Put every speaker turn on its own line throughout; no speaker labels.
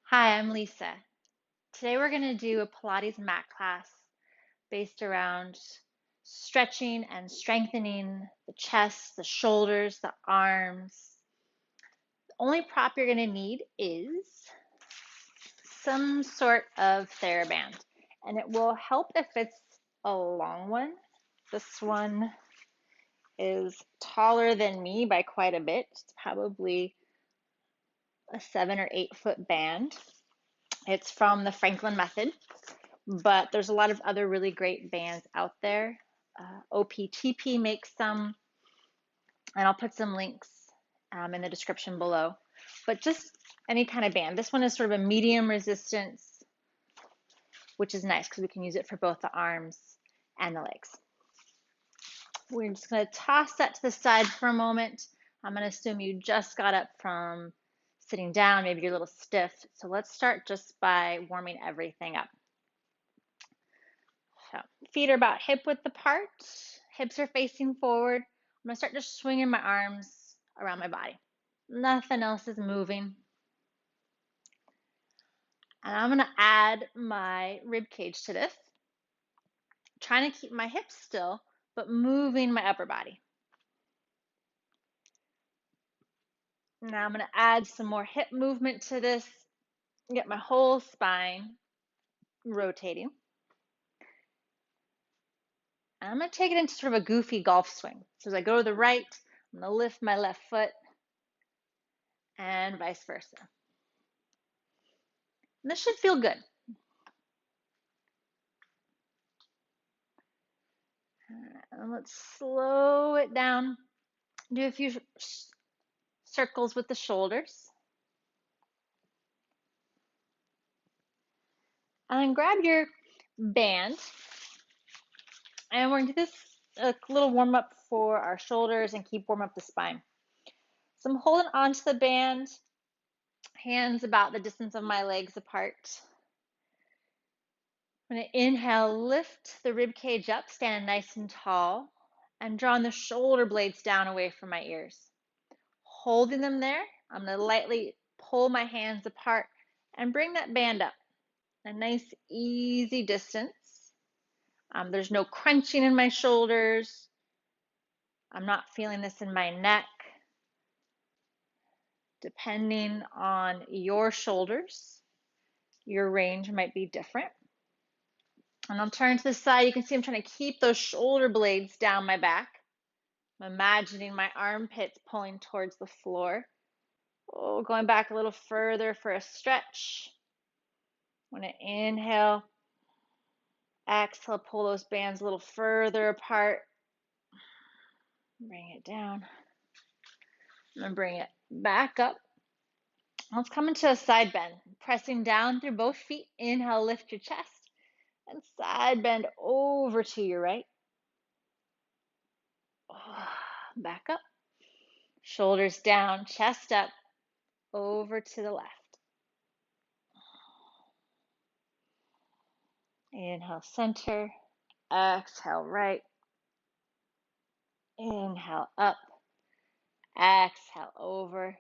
Hi, I'm Lisa. Today we're going to do a Pilates mat class based around stretching and strengthening the chest, the shoulders, the arms. The only prop you're going to need is some sort of TheraBand, and it will help if it's a long one. This one is taller than me by quite a bit. It's probably a 7 or 8 foot band. It's from the Franklin method, but there's a lot of other really great bands out there. OPTP makes some, and I'll put some links in the description below. But just any kind of band. This one is sort of a medium resistance, which is nice because we can use it for both the arms and the legs. We're just going to toss that to the side for a moment. I'm going to assume you just got up from sitting down, maybe you're a little stiff. So let's start just by warming everything up. So feet are about hip width apart, hips are facing forward. I'm gonna start just swinging my arms around my body. Nothing else is moving. And I'm gonna add my rib cage to this, trying to keep my hips still, but moving my upper body. Now I'm gonna add some more hip movement to this, get my whole spine rotating. And I'm gonna take it into sort of a goofy golf swing. So as I go to the right, I'm gonna lift my left foot and vice versa. And this should feel good. And let's slow it down. Do a few circles with the shoulders. And then grab your band. And we're going to do this a little warm up for our shoulders and keep warm up the spine. So I'm holding onto the band, hands about the distance of my legs apart. I'm going to inhale, lift the rib cage up, stand nice and tall, and drawing the shoulder blades down away from my ears. Holding them there, I'm going to lightly pull my hands apart and bring that band up. A nice, easy distance. There's no crunching in my shoulders. I'm not feeling this in my neck. Depending on your shoulders, your range might be different. And I'll turn to the side. You can see I'm trying to keep those shoulder blades down my back. I'm imagining my armpits pulling towards the floor. Oh, going back a little further for a stretch. I'm going to inhale, exhale, pull those bands a little further apart. Bring it down. I'm going to bring it back up. Let's come into a side bend. Pressing down through both feet. Inhale, lift your chest. And side bend over to your right. Back up. Shoulders down, chest up, over to the left. Inhale, center. Exhale, right. Inhale, up. Exhale, over.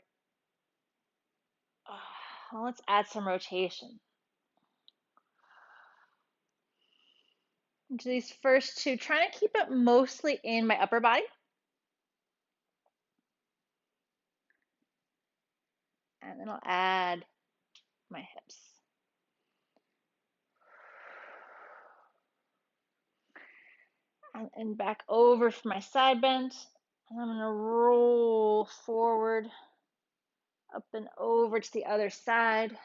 Let's add some rotation. To these first two, trying to keep it mostly in my upper body. And then I'll add my hips. And back over for my side bend. And I'm going to roll forward, up and over to the other side.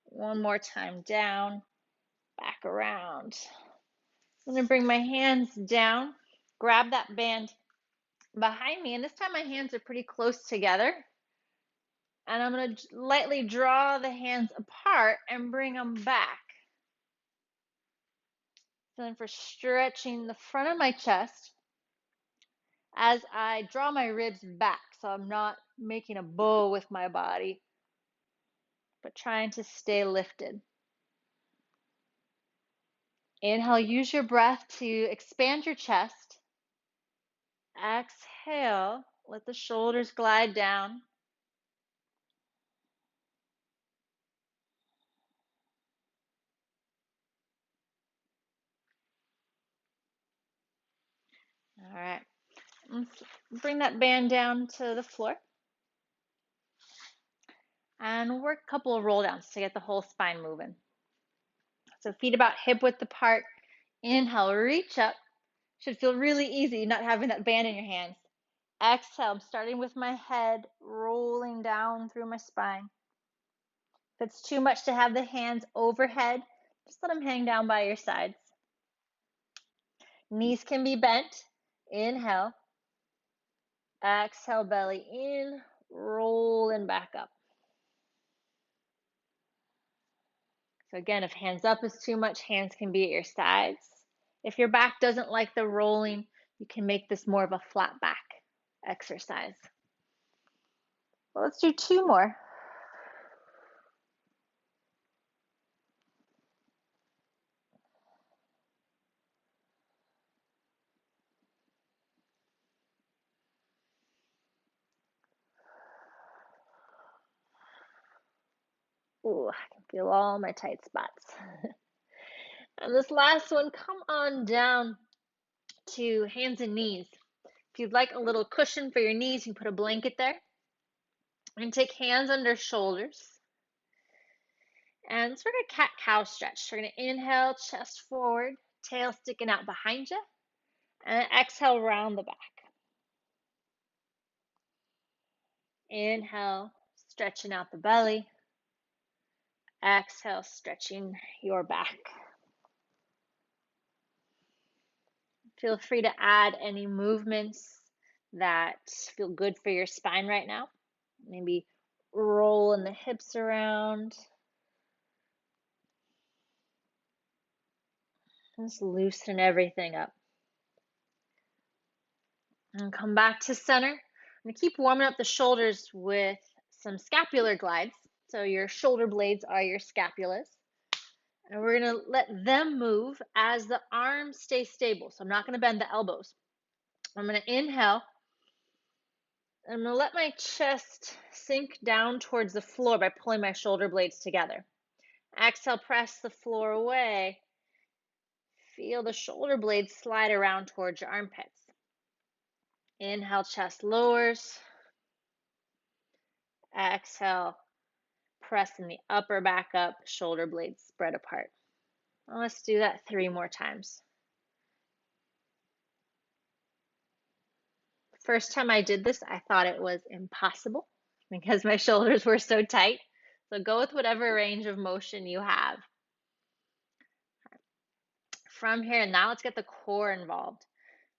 One more time down, back around. I'm going to bring my hands down, grab that band behind me, and this time my hands are pretty close together. And I'm going to lightly draw the hands apart and bring them back. Feeling for stretching the front of my chest as I draw my ribs back, so I'm not making a bow with my body, but trying to stay lifted. Inhale, use your breath to expand your chest. Exhale, let the shoulders glide down. All right. Let's bring that band down to the floor. And work a couple of roll downs to get the whole spine moving. So feet about hip width apart. Inhale, reach up. Should feel really easy not having that band in your hands. Exhale, I'm starting with my head rolling down through my spine. If it's too much to have the hands overhead, just let them hang down by your sides. Knees can be bent. Inhale. Exhale, belly in, rolling back up. So again, if hands up is too much, hands can be at your sides. If your back doesn't like the rolling, you can make this more of a flat back exercise. Well, let's do 2 more. Ooh, I can feel all my tight spots. And this last one, come on down to hands and knees. If you'd like a little cushion for your knees, you can put a blanket there. And take hands under shoulders. And so we're going to cat-cow stretch. We're going to inhale, chest forward, tail sticking out behind you. And exhale, round the back. Inhale, stretching out the belly. Exhale, stretching your back. Feel free to add any movements that feel good for your spine right now. Maybe rolling the hips around. Just loosen everything up. And come back to center. I'm going to keep warming up the shoulders with some scapular glides. So your shoulder blades are your scapulas. And we're going to let them move as the arms stay stable. So I'm not going to bend the elbows. I'm going to inhale. I'm going to let my chest sink down towards the floor by pulling my shoulder blades together. Exhale, press the floor away. Feel the shoulder blades slide around towards your armpits. Inhale, chest lowers. Exhale, pressing the upper back up, shoulder blades spread apart. Well, let's do that 3 more times. First time I did this, I thought it was impossible because my shoulders were so tight. So go with whatever range of motion you have. From here, now let's get the core involved.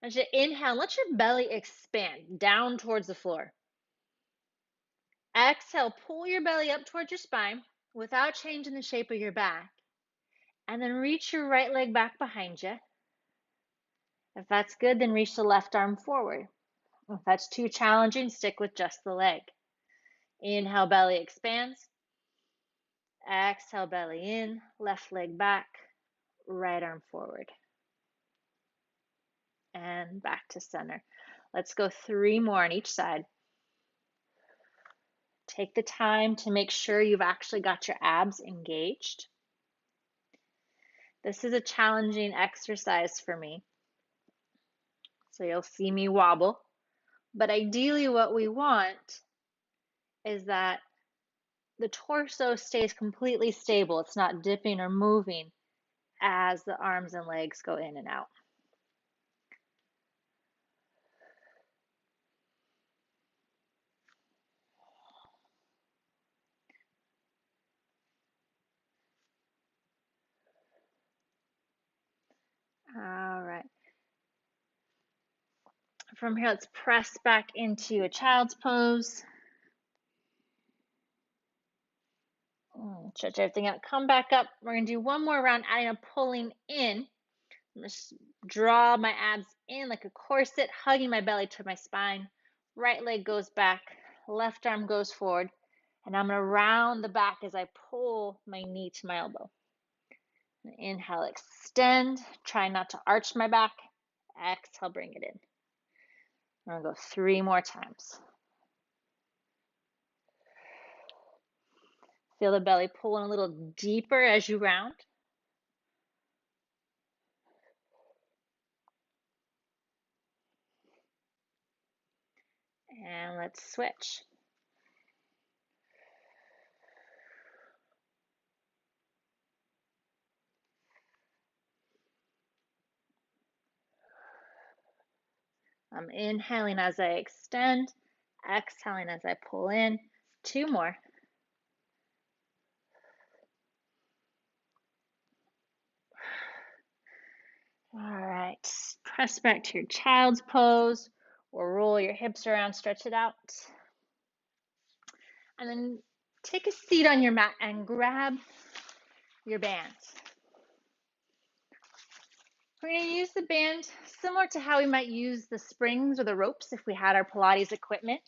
I want you to inhale, let your belly expand down towards the floor. Exhale, pull your belly up towards your spine without changing the shape of your back. And then reach your right leg back behind you. If that's good, then reach the left arm forward. If that's too challenging, stick with just the leg. Inhale, belly expands. Exhale, belly in, left leg back, right arm forward. And back to center. Let's go 3 more on each side. Take the time to make sure you've actually got your abs engaged. This is a challenging exercise for me. So you'll see me wobble. But ideally what we want is that the torso stays completely stable. It's not dipping or moving as the arms and legs go in and out. All right. From here, let's press back into a child's pose. Stretch everything out. Come back up. We're going to do 1 more round, adding a pulling in. Just draw my abs in like a corset, hugging my belly to my spine. Right leg goes back, left arm goes forward, and I'm going to round the back as I pull my knee to my elbow. Inhale, extend. Try not to arch my back. Exhale, bring it in. I'm going to go 3 more times. Feel the belly pulling a little deeper as you round. And let's switch. I'm inhaling as I extend, exhaling as I pull in. 2 more. All right, press back to your child's pose or roll your hips around, stretch it out. And then take a seat on your mat and grab your bands. We're going to use the band similar to how we might use the springs or the ropes if we had our Pilates equipment.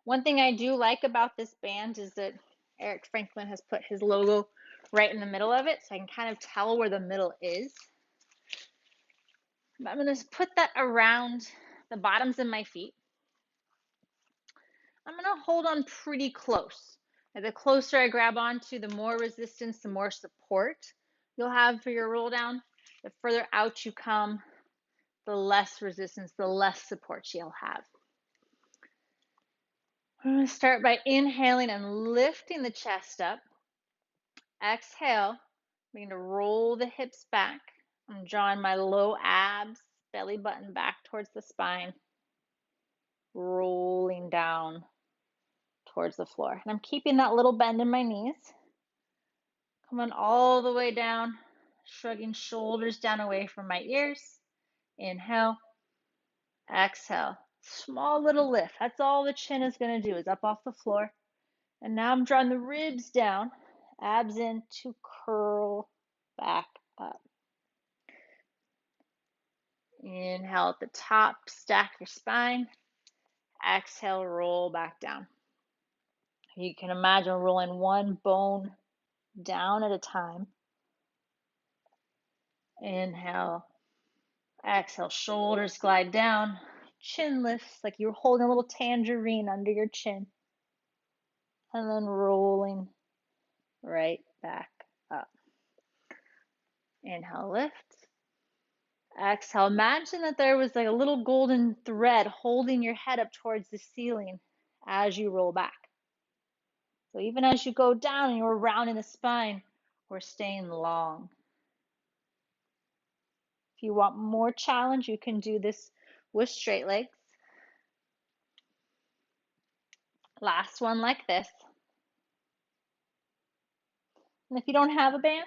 One thing I do like about this band is that Eric Franklin has put his logo right in the middle of it, so I can kind of tell where the middle is. But I'm going to put that around the bottoms of my feet. I'm going to hold on pretty close. And the closer I grab onto, the more resistance, the more support you'll have for your roll down. The further out you come, the less resistance, the less support you'll have. I'm going to start by inhaling and lifting the chest up. Exhale, begin to roll the hips back. I'm drawing my low abs, belly button back towards the spine, rolling down towards the floor. And I'm keeping that little bend in my knees. Coming all the way down, shrugging shoulders down away from my ears. Inhale, exhale. Small little lift. That's all the chin is going to do, is up off the floor. And now I'm drawing the ribs down, abs in to curl back up. Inhale at the top, stack your spine. Exhale, roll back down. You can imagine rolling one bone down at a time. Inhale, exhale, shoulders glide down, chin lifts like you're holding a little tangerine under your chin. And then rolling right back up. Inhale, lift. Exhale, imagine that there was like a little golden thread holding your head up towards the ceiling as you roll back. So even as you go down and you're rounding the spine, we're staying long. If you want more challenge, you can do this with straight legs. Last one like this. And if you don't have a band,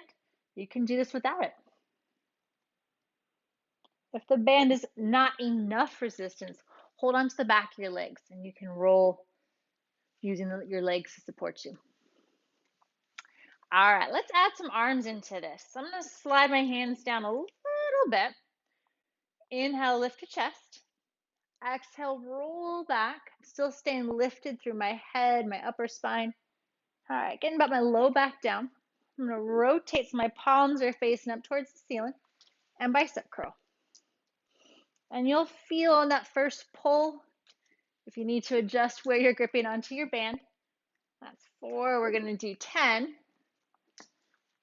you can do this without it. If the band is not enough resistance, hold on to the back of your legs and you can roll using your legs to support you. All right, let's add some arms into this. So I'm going to slide my hands down a little bit. Inhale, lift your chest. Exhale, roll back. Still staying lifted through my head, my upper spine. All right, getting about my low back down. I'm going to rotate so my palms are facing up towards the ceiling and bicep curl. And you'll feel on that first pull if you need to adjust where you're gripping onto your band. That's 4. We're going to do 10.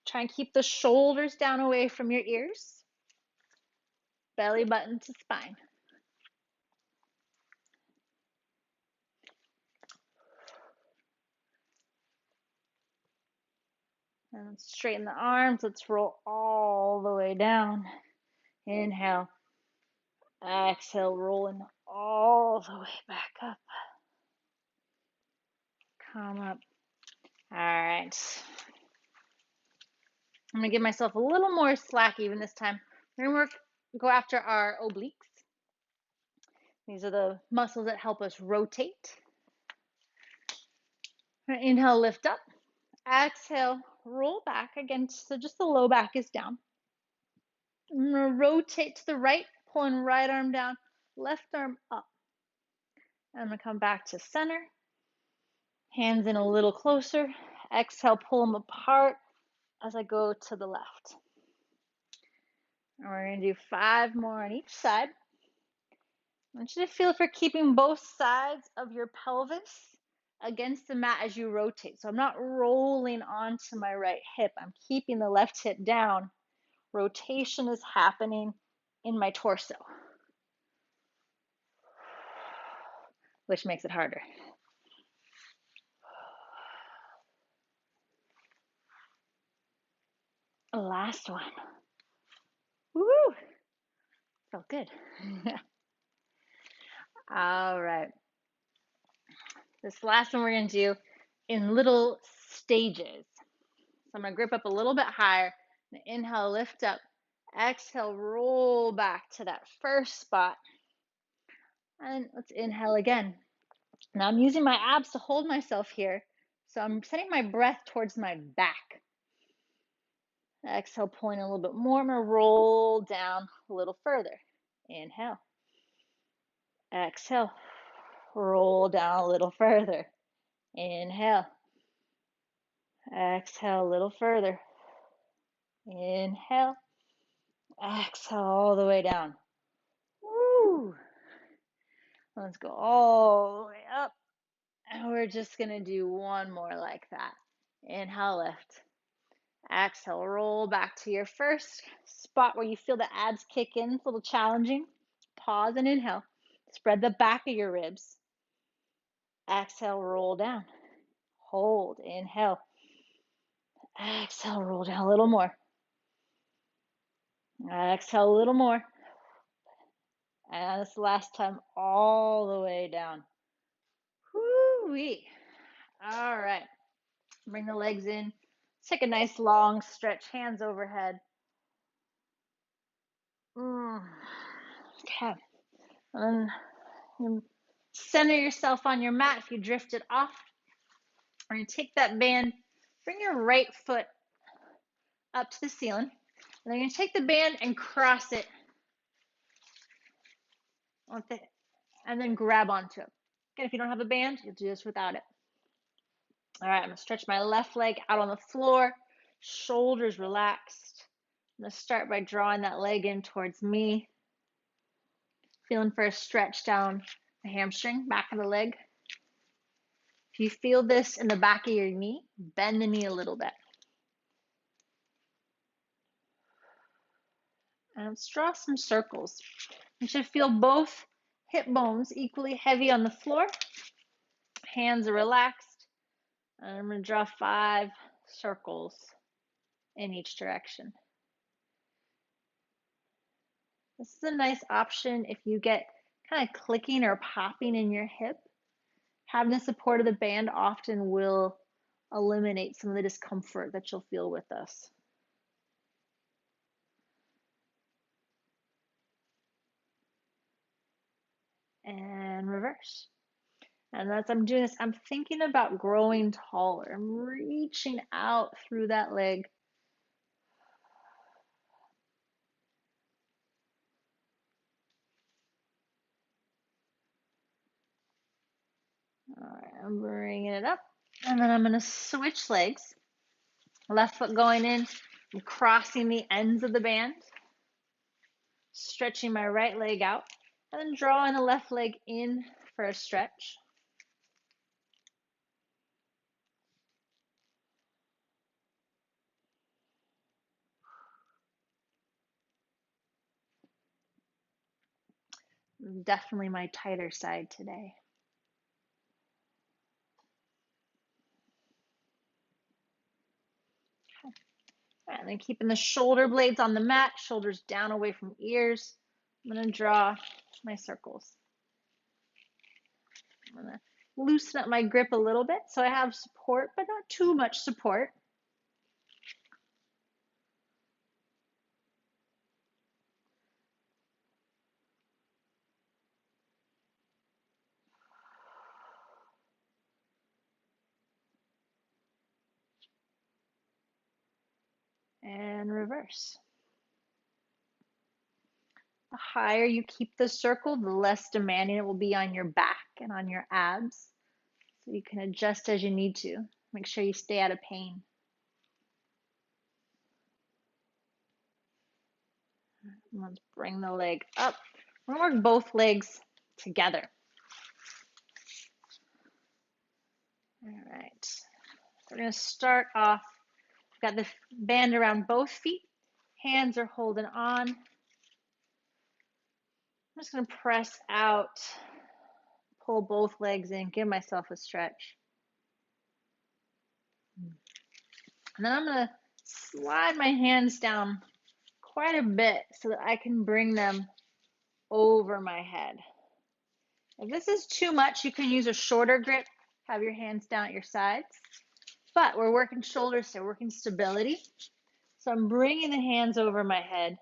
Try and keep the shoulders down away from your ears. Belly button to spine. And straighten the arms. Let's roll all the way down. Inhale. Exhale, rolling all the way back up. Come up. All right. I'm going to give myself a little more slack even this time. We're going to go after our obliques. These are the muscles that help us rotate. Inhale, lift up. Exhale, roll back again, so just the low back is down. I'm going to rotate to the right, pulling right arm down, left arm up. I'm going to come back to center. Hands in a little closer. Exhale, pull them apart as I go to the left. And we're going to do 5 more on each side. I want you to feel for keeping both sides of your pelvis against the mat as you rotate. So I'm not rolling onto my right hip. I'm keeping the left hip down. Rotation is happening in my torso. which makes it harder. Last one. Woo! Felt good. All right. This last one we're going to do in little stages. So I'm going to grip up a little bit higher. Inhale, lift up. Exhale, roll back to that first spot. And let's inhale again. Now I'm using my abs to hold myself here. So I'm sending my breath towards my back. Exhale, pulling a little bit more. I'm going to roll down a little further. Inhale. Exhale. Roll down a little further. Inhale. Exhale a little further. Inhale. Exhale all the way down. Woo! Let's go all the way up. And we're just going to do one more like that. Inhale, lift. Exhale, roll back to your first spot where you feel the abs kick in. It's a little challenging. Pause and inhale. Spread the back of your ribs. Exhale, roll down. Hold, inhale. Exhale, roll down a little more. Exhale a little more. And this last time, all the way down. Woo-wee. All right. Bring the legs in. Take a nice long stretch, hands overhead. Okay. And then center yourself on your mat if you drifted off. We're going to take that band, bring your right foot up to the ceiling. And then you're going to take the band and cross it and then grab onto it. Again, if you don't have a band, you'll do this without it. All right, I'm going to stretch my left leg out on the floor, shoulders relaxed. I'm going to start by drawing that leg in towards me. Feeling for a stretch down the hamstring, back of the leg. If you feel this in the back of your knee, bend the knee a little bit. And let's draw some circles. You should feel both hip bones equally heavy on the floor. Hands are relaxed. And I'm going to draw 5 circles in each direction. This is a nice option if you get kind of clicking or popping in your hip. Having the support of the band often will eliminate some of the discomfort that you'll feel with this. And reverse. And as I'm doing this, I'm thinking about growing taller. I'm reaching out through that leg. All right, I'm bringing it up. And then I'm going to switch legs. Left foot going in. I'm crossing the ends of the band. Stretching my right leg out. And then drawing the left leg in for a stretch. Definitely my tighter side today. Okay. And then keeping the shoulder blades on the mat, shoulders down away from ears. I'm going to draw my circles. I'm going to loosen up my grip a little bit so I have support, but not too much support. And reverse. The higher you keep the circle, the less demanding it will be on your back and on your abs. So you can adjust as you need to. Make sure you stay out of pain. Let's bring the leg up. We're going to work both legs together. All right. We're going to start off. Got the band around both feet. Hands are holding on. I'm just going to press out, Pull both legs in, give myself a stretch. And then I'm going to slide my hands down quite a bit so that I can bring them over my head. If this is too much, you can use a shorter grip, have your hands down at your sides. But we're working shoulders, so we're working stability. So I'm bringing the hands over my head,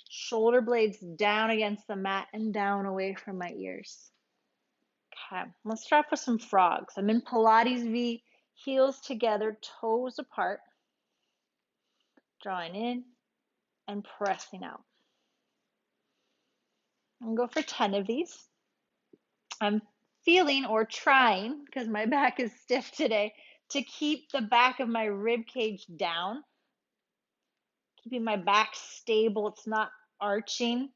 shoulder blades down against the mat and down away from my ears. Okay, let's start with some frogs. I'm in Pilates V, heels together, toes apart, drawing in and pressing out. I'm going to go for 10 of these. I'm feeling or trying, because my back is stiff today, to keep the back of my rib cage down, keeping my back stable. It's not arching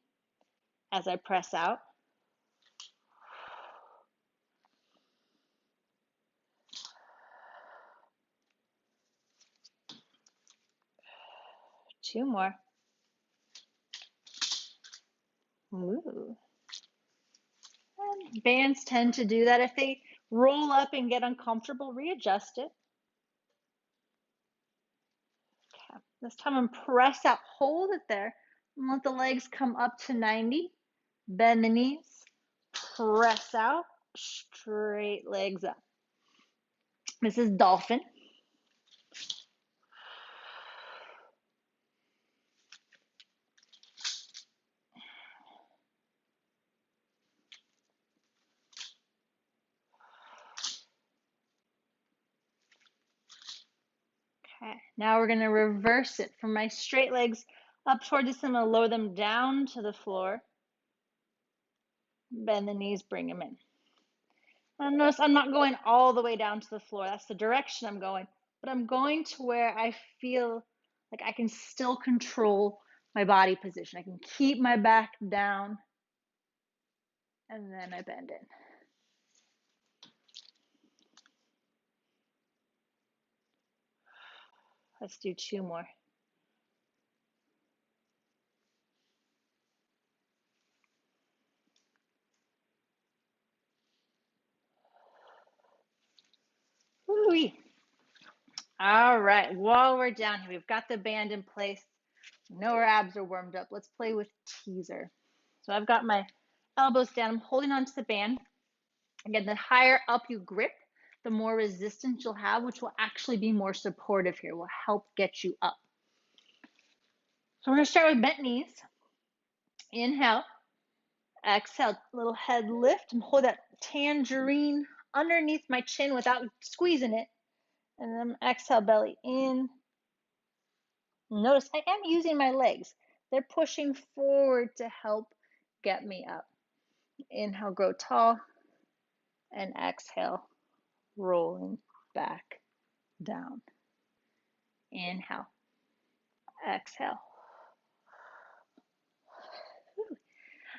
as I press out. Two more. Ooh. And bands tend to do that. If they roll up and get uncomfortable, readjust it. Okay. This time I'm press out, hold it there, and let the legs come up to 90. Bend the knees, press out, straight legs up. This is dolphin. Okay, now we're going to reverse it from my straight legs up towards this. I'm going to lower them down to the floor. Bend the knees, bring them in. And notice I'm not going all the way down to the floor. That's the direction I'm going. But I'm going to where I feel like I can still control my body position. I can keep my back down. And then I bend in. Let's do two more. Woo-wee. All right, while we're down here, we've got the band in place. We know our abs are warmed up. Let's play with teaser. So I've got my elbows down. I'm holding onto the band. Again, the higher up you grip, the more resistance you'll have, which will actually be more supportive here, will help get you up. So we're going to start with bent knees. Inhale. Exhale, little head lift, and hold that tangerine underneath my chin without squeezing it. And then exhale, belly in. Notice I am using my legs. They're pushing forward to help get me up. Inhale, grow tall. And exhale, rolling back down. Inhale. Exhale.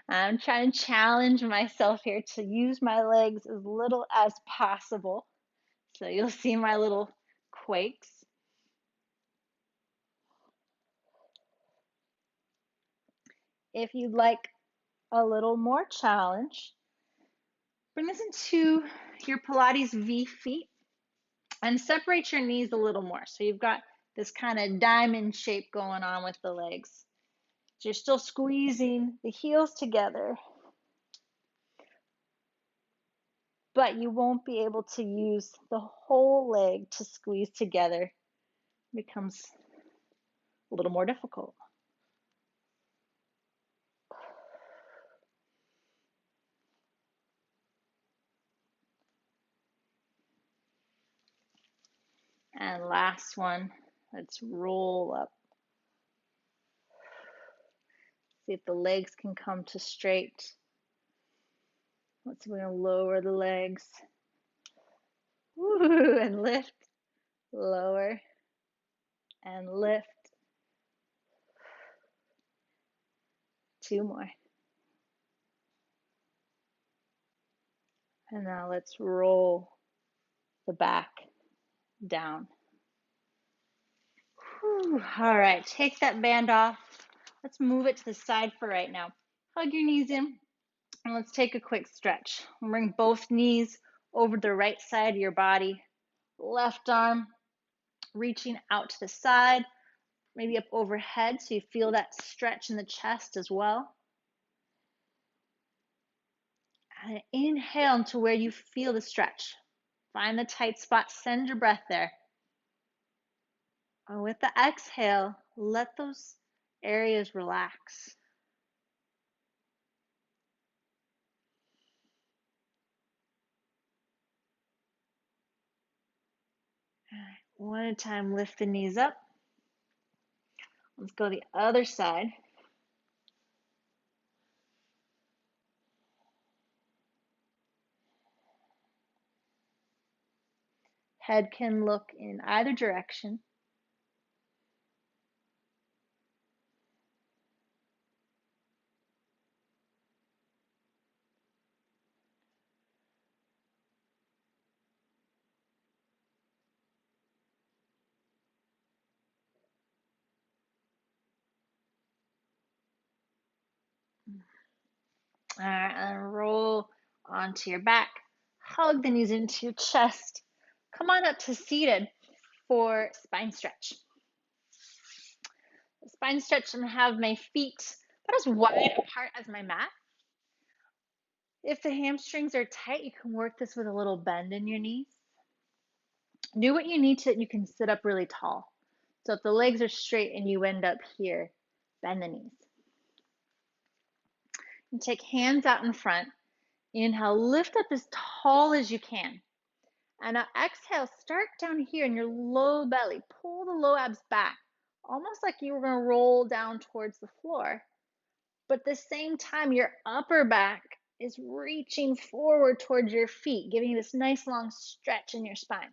I'm trying to challenge myself here to use my legs as little as possible. So you'll see my little quakes. If you'd like a little more challenge, bring this into your Pilates V feet and separate your knees a little more. So you've got this kind of diamond shape going on with the legs. So you're still squeezing the heels together, but you won't be able to use the whole leg to squeeze together. It becomes a little more difficult. And last one, let's roll up. See if the legs can come to straight. Let's we're gonna lower the legs. Woo, and lift, lower, and lift. Two more. And now let's roll the back down. Whew. All right, take that band off. Let's move it to the side for right now. Hug your knees in, And let's take a quick stretch. Bring both knees over the right side of your body. Left arm reaching out to the side, maybe up overhead so you feel that stretch in the chest as well. And inhale into where you feel the stretch. Find the tight spot, send your breath there. And with the exhale, let those areas relax. All right, one at a time, lift the knees up. Let's go the other side. Head can look in either direction. All right, and roll onto your back. Hug the knees into your chest. Come on up to seated for spine stretch. The spine stretch, I'm going to have my feet about as wide apart as my mat. If the hamstrings are tight, you can work this with a little bend in your knees. Do what you need so that you can sit up really tall. So if the legs are straight and you end up here, bend the knees. And take hands out in front. Inhale, lift up as tall as you can. And now exhale, start down here in your low belly. Pull the low abs back, almost like you were going to roll down towards the floor. But at the same time, your upper back is reaching forward towards your feet, giving you this nice long stretch in your spine.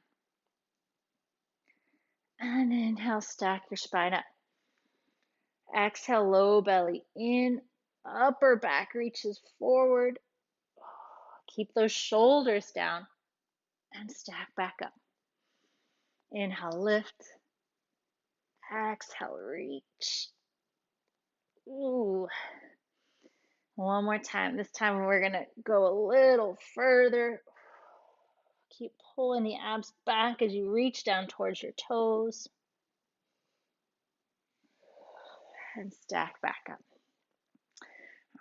And inhale, stack your spine up. Exhale, low belly in, upper back reaches forward. Keep those shoulders down and stack back up. Inhale, lift. Exhale, reach. Ooh. One more time. This time we're going to go a little further. Keep pulling the abs back as you reach down towards your toes. And stack back up.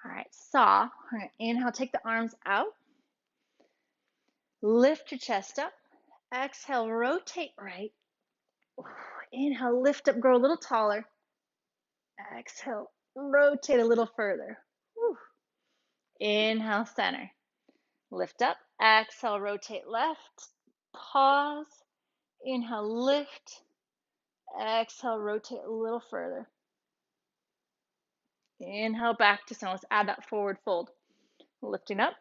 All right, saw. All right, inhale, take the arms out. Lift your chest up. Exhale, rotate right. Inhale, lift up, grow a little taller. Exhale, rotate a little further. Inhale, center. Lift up. Exhale, rotate left. Pause. Inhale, lift. Exhale, rotate a little further. Inhale, back to center. Let's add that forward fold. Lifting up.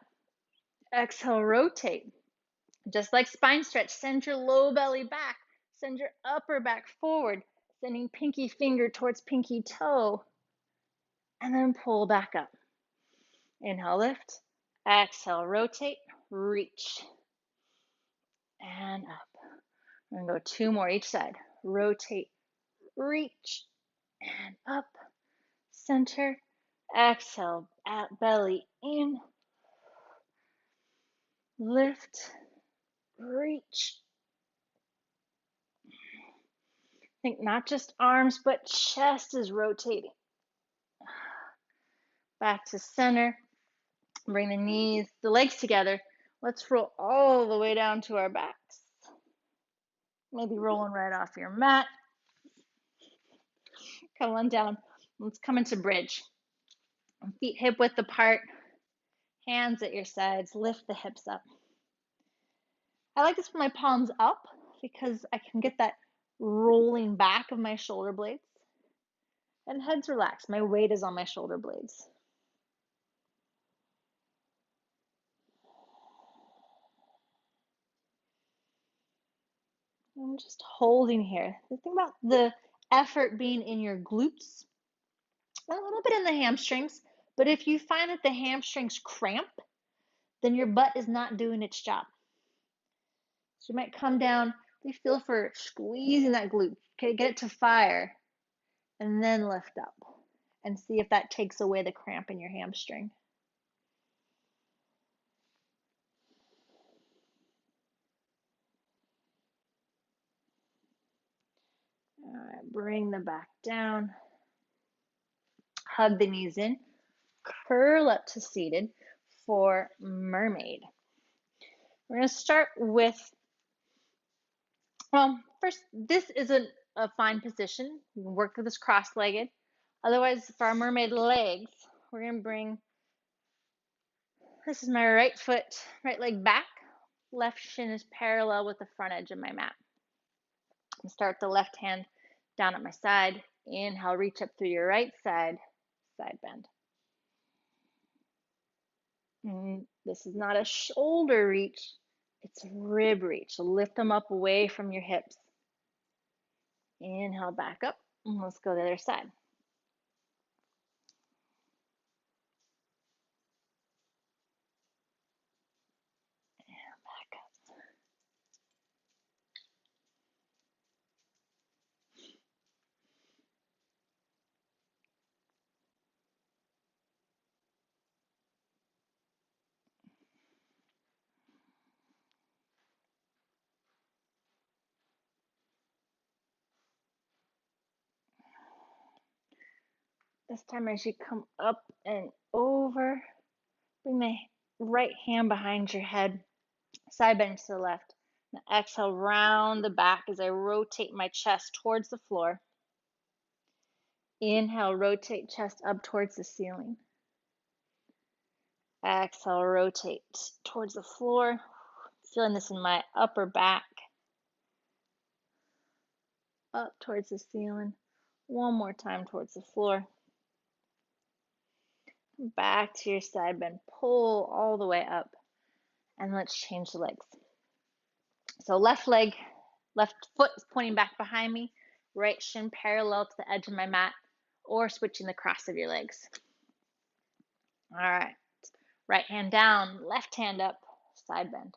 Exhale, rotate. Just like spine stretch, send your low belly back. Send your upper back forward, sending pinky finger towards pinky toe. And then pull back up. Inhale, lift. Exhale, rotate, reach. And up. We're going to go two more each side. Rotate, reach, and up. Center. Exhale, at belly in. Lift, reach. Think not just arms, but chest is rotating. Back to center. Bring the knees, the legs together. Let's roll all the way down to our backs. Maybe rolling right off your mat. Come on down. Let's come into bridge. Feet hip width apart. Hands at your sides. Lift the hips up. I like this with my palms up because I can get that rolling back of my shoulder blades. And head's relaxed. My weight is on my shoulder blades. I'm just holding here. Think about the effort being in your glutes, a little bit in the hamstrings, but if you find that the hamstrings cramp, then your butt is not doing its job. So you might come down, we feel for squeezing that glute, okay, get it to fire, and then lift up and see if that takes away the cramp in your hamstring. right, bring the back down. Hug the knees in. Curl up to seated for mermaid. We're going to start with, first, this isn't a fine position. You can work with this cross-legged. Otherwise, for our mermaid legs, we're going to bring, this is my right foot, right leg back. Left shin is parallel with the front edge of my mat. And start the left hand down at my side. Inhale, reach up through your right side, side bend. And this is not a shoulder reach, it's a rib reach. So lift them up away from your hips. Inhale, back up. And let's go to the other side. And back up. This time as you come up and over, bring the right hand behind your head, side bend to the left. Now exhale, round the back as I rotate my chest towards the floor. Inhale, rotate chest up towards the ceiling. Exhale, rotate towards the floor. Feeling this in my upper back. Up towards the ceiling. One more time towards the floor. Back to your side bend. Pull all the way up. And let's change the legs. So left leg, left foot is pointing back behind me. Right shin parallel to the edge of my mat. Or switching the cross of your legs. All right. Right hand down, left hand up, side bend.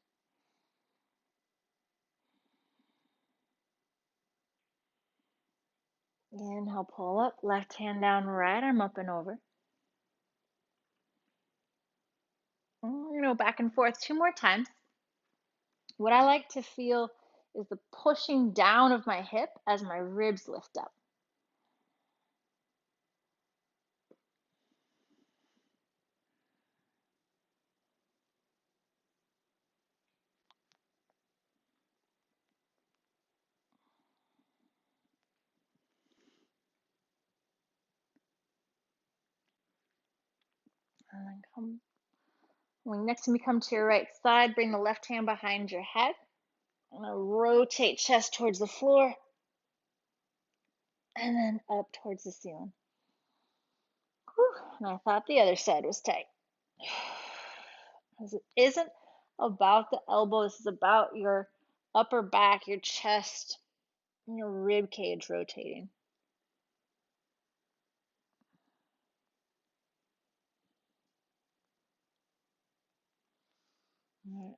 Inhale, pull up, left hand down, right arm up and over. Back and forth 2 more times. What I like to feel is the pushing down of my hip as my ribs lift up. And then when next time you come to your right side, bring the left hand behind your head. I'm going to rotate chest towards the floor. And then up towards the ceiling. Whew, and I thought the other side was tight. Because it isn't about the elbow. This is about your upper back, your chest, and your rib cage rotating.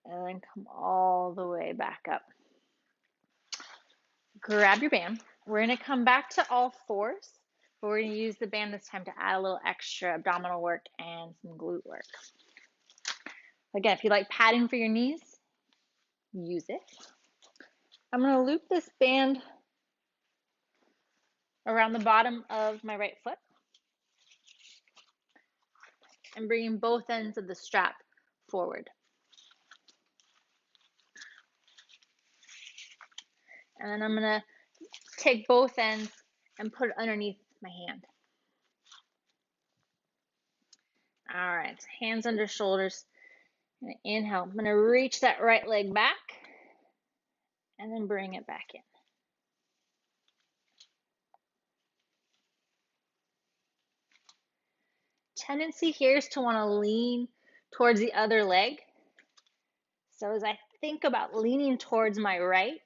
And then come all the way back up. Grab your band. We're going to come back to all fours, but we're going to use the band this time to add a little extra abdominal work and some glute work. Again, if you like padding for your knees, use it. I'm going to loop this band around the bottom of my right foot and bringing both ends of the strap forward. And then I'm going to take both ends and put it underneath my hand. All right, hands under shoulders. Inhale, I'm going to reach that right leg back and then bring it back in. Tendency here is to want to lean towards the other leg. So as I think about leaning towards my right,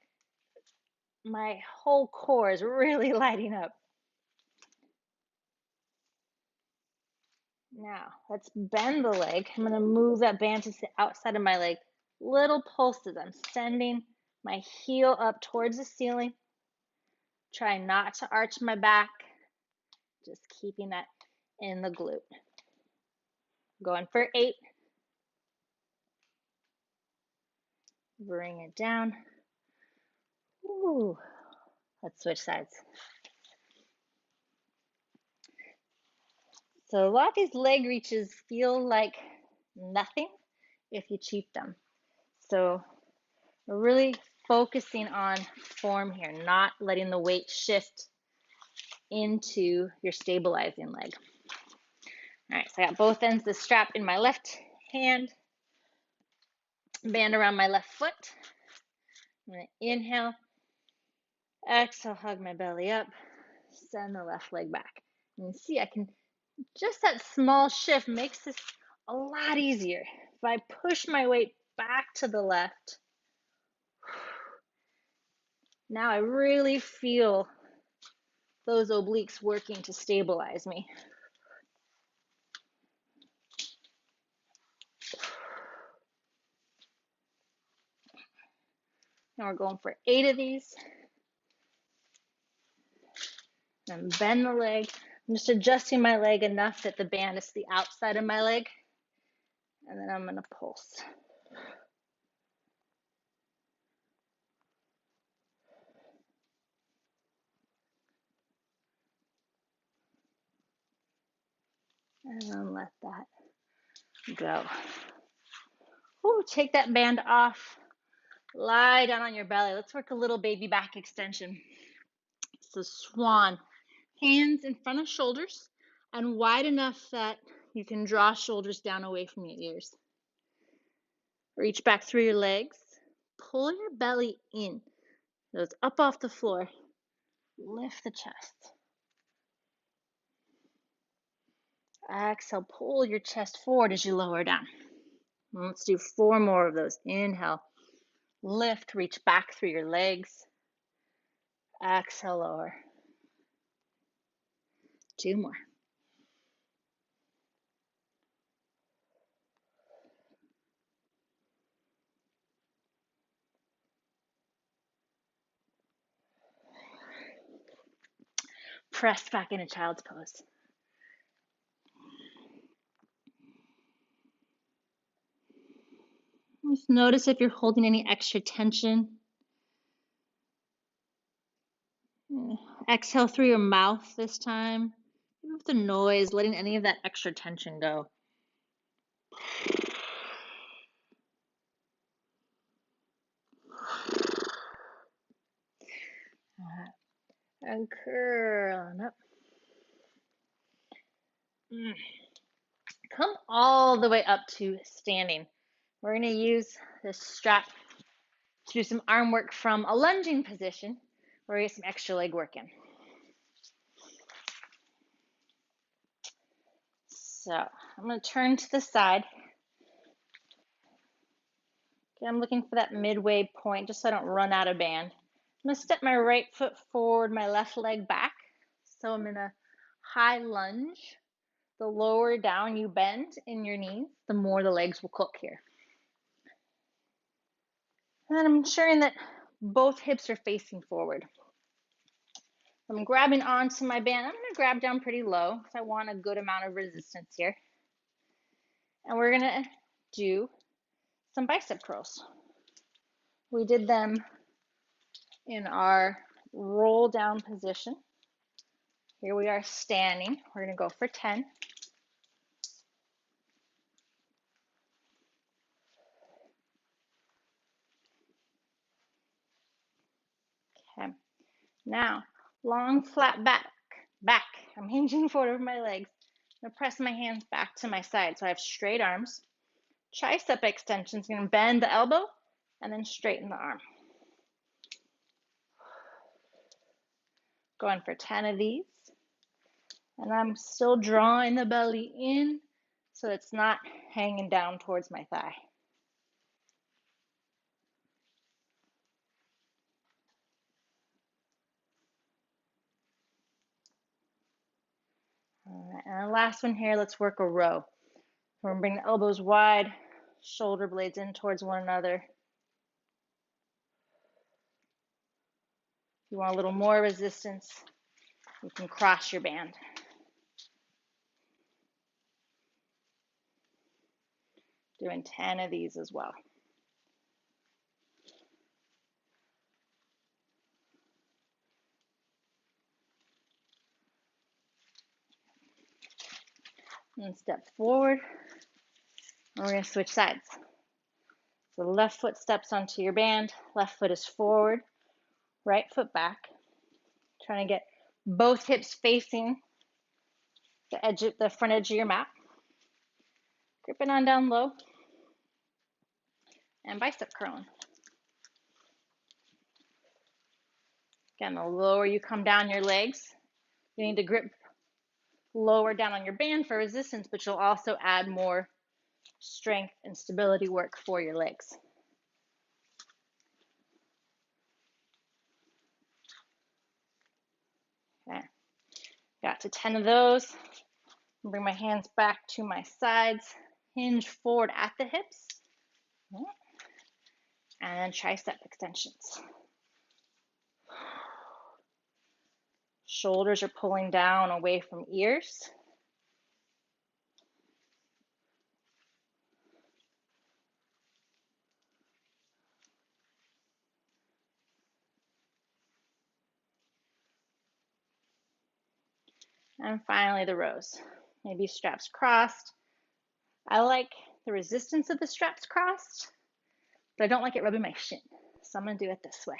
my whole core is really lighting up. Now, let's bend the leg. I'm going to move that band to the outside of my leg. Little pulses. I'm sending my heel up towards the ceiling. Try not to arch my back. Just keeping that in the glute. Going for 8. Bring it down. Ooh. Let's switch sides. So a lot of these leg reaches feel like nothing if you cheat them. So we're really focusing on form here, not letting the weight shift into your stabilizing leg. All right, so I got both ends of the strap in my left hand, band around my left foot. I'm going to inhale, exhale, hug my belly up, send the left leg back. And you see, I can, just that small shift makes this a lot easier. If I push my weight back to the left, now I really feel those obliques working to stabilize me. Now we're going for 8 of these. And bend the leg. I'm just adjusting my leg enough that the band is the outside of my leg. And then I'm going to pulse. And then let that go. Ooh, take that band off. Lie down on your belly. Let's work a little baby back extension. So swan. Hands in front of shoulders and wide enough that you can draw shoulders down away from your ears. Reach back through your legs. Pull your belly in. So it's up off the floor. Lift the chest. Exhale, pull your chest forward as you lower down. Let's do 4 more of those. Inhale, lift, reach back through your legs. Exhale, lower. 2 more. Press back into child's pose. Just notice if you're holding any extra tension. Exhale through your mouth this time. With the noise, letting any of that extra tension go. And curl up. Come all the way up to standing. We're going to use this strap to do some arm work from a lunging position where we get some extra leg work in. So I'm going to turn to the side. Okay, I'm looking for that midway point just so I don't run out of band. I'm going to step my right foot forward, my left leg back. So I'm in a high lunge. The lower down you bend in your knees, the more the legs will cook here. And then I'm ensuring that both hips are facing forward. I'm grabbing onto my band. I'm going to grab down pretty low because I want a good amount of resistance here. And we're going to do some bicep curls. We did them in our roll down position. Here we are standing. We're going to go for 10. Okay. Now, long flat back. I'm hinging forward over my legs. I'm going to press my hands back to my side so I have straight arms. Tricep extension is going to bend the elbow and then straighten the arm. Going for 10 of these. And I'm still drawing the belly in so it's not hanging down towards my thigh. All right, and the last one here, let's work a row. We're going to bring the elbows wide, shoulder blades in towards one another. If you want a little more resistance, you can cross your band. Doing 10 of these as well. And step forward. And we're going to switch sides. So left foot steps onto your band, left foot is forward, right foot back. Trying to get both hips facing the front edge of your mat. Gripping on down low. And bicep curling. Again, the lower you come down your legs, you need to grip lower down on your band for resistance, but you'll also add more strength and stability work for your legs. Okay, got to 10 of those. Bring my hands back to my sides, hinge forward at the hips, and then tricep extensions. Shoulders are pulling down away from ears. And finally, the rows. Maybe straps crossed. I like the resistance of the straps crossed, but I don't like it rubbing my shin. So I'm going to do it this way.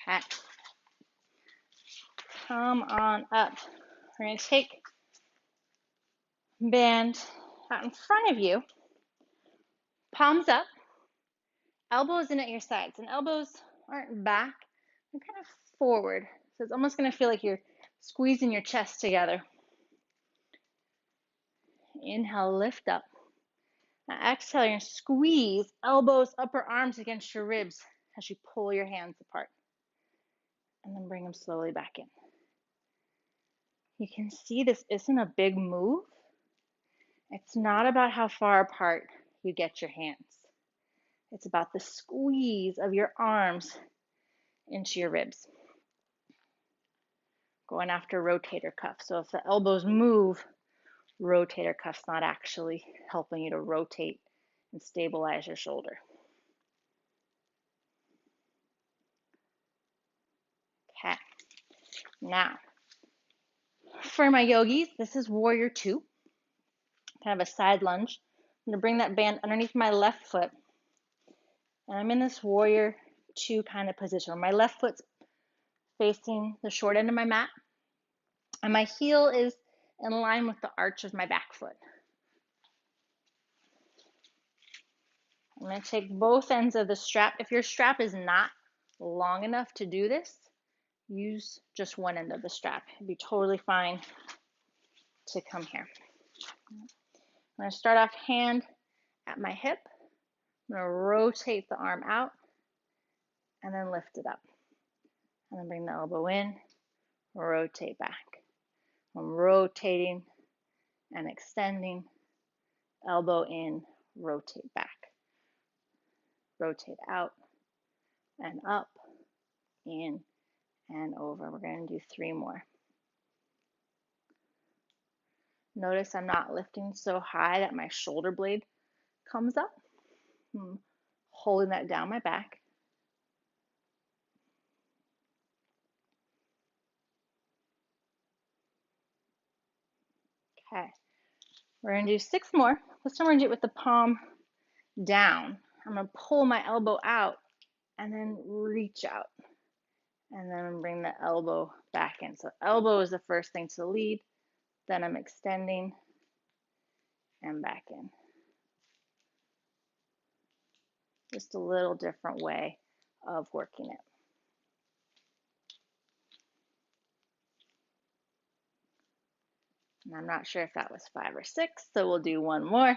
Okay. Come on up. We're going to take band out in front of you, palms up, elbows in at your sides, and elbows aren't back, they're kind of forward. So it's almost going to feel like you're squeezing your chest together. Inhale, lift up. Now exhale, you're going to squeeze elbows, upper arms against your ribs as you pull your hands apart. And then bring them slowly back in. You can see this isn't a big move. It's not about how far apart you get your hands. It's about the squeeze of your arms into your ribs. Going after rotator cuff. So if the elbows move, rotator cuff's not actually helping you to rotate and stabilize your shoulder. Okay. Now, for my yogis, this is warrior 2, kind of a side lunge. I'm going to bring that band underneath my left foot, and I'm in this warrior 2 kind of position where my left foot's facing the short end of my mat, and my heel is in line with the arch of my back foot. I'm going to take both ends of the strap. If your strap is not long enough to do this, use just one end of the strap. It'd be totally fine to come here. I'm going to start off hand at my hip. I'm going to rotate the arm out and then lift it up. And then bring the elbow in, rotate back. I'm rotating and extending, elbow in, rotate back. Rotate out and up, in and over. We're going to do 3 more. Notice I'm not lifting so high that my shoulder blade comes up. I'm holding that down my back. Okay, we're going to do 6 more. This time we're going to do it with the palm down. I'm going to pull my elbow out and then reach out. And then bring the elbow back in. So elbow is the first thing to lead. Then I'm extending and back in. Just a little different way of working it. And I'm not sure if that was 5 or 6, so we'll do 1 more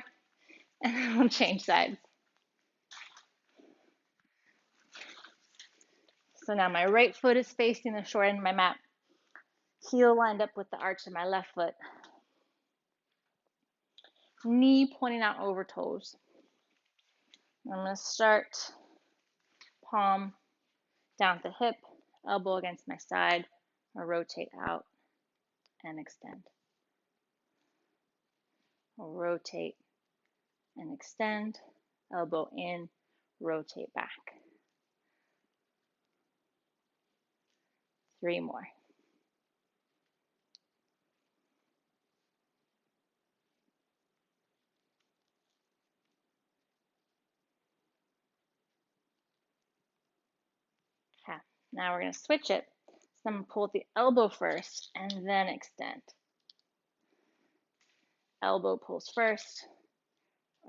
and then we'll change sides. So now my right foot is facing the short end of my mat. Heel lined up with the arch of my left foot. Knee pointing out over toes. I'm going to start palm down at the hip, elbow against my side. I'll rotate out and extend. I'll rotate and extend, elbow in, rotate back. 3 more. Okay, now we're going to switch it. So I'm going to pull the elbow first and then extend. Elbow pulls first,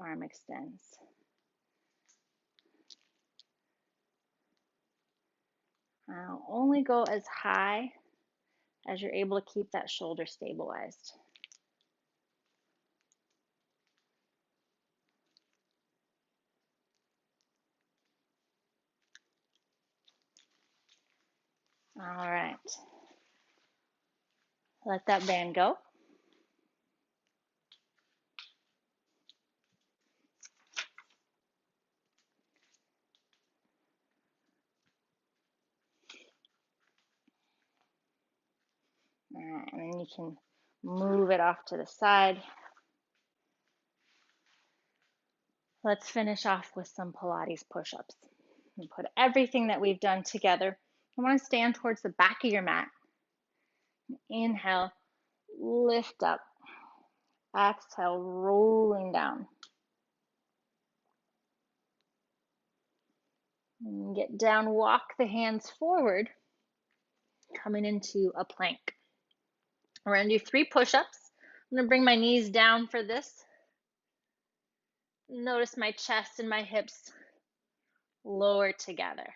arm extends. Now only go as high as you're able to keep that shoulder stabilized. All right. Let that band go. All right, and then you can move it off to the side. Let's finish off with some Pilates push-ups. And put everything that we've done together. I want to stand towards the back of your mat. Inhale, lift up. Exhale, rolling down. And get down, walk the hands forward, coming into a plank. We're going to do 3 push-ups. I'm going to bring my knees down for this. Notice my chest and my hips lower together.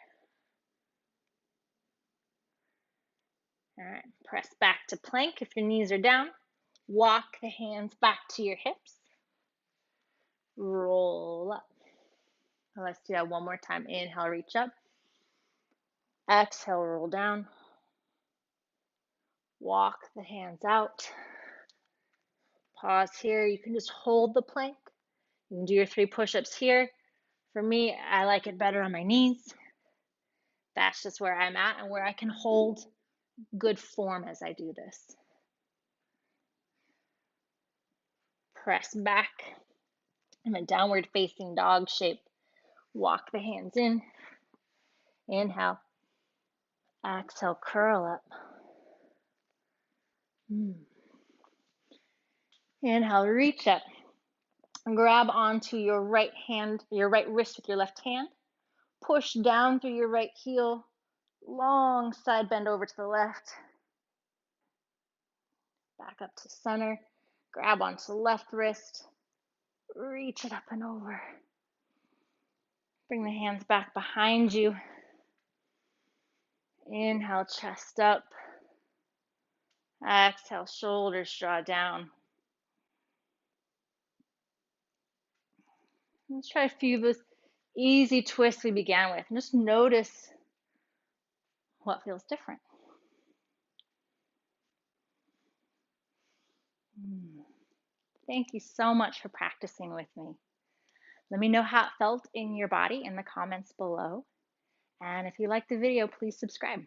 All right, press back to plank if your knees are down. Walk the hands back to your hips. Roll up. Let's do that one more time. Inhale, reach up. Exhale, roll down. Walk the hands out. Pause here. You can just hold the plank. You can do your 3 push-ups here. For me, I like it better on my knees. That's just where I'm at and where I can hold good form as I do this. Press back in a downward facing dog shape. Walk the hands in. Inhale. Exhale, curl up. Inhale, reach up. Grab onto your right hand, your right wrist with your left hand. Push down through your right heel. Long side bend over to the left. Back up to center. Grab onto the left wrist. Reach it up and over. Bring the hands back behind you. Inhale, chest up. Exhale, shoulders draw down. Let's try a few of those easy twists we began with. And just notice what feels different. Thank you so much for practicing with me. Let me know how it felt in your body in the comments below. And if you liked the video, please subscribe.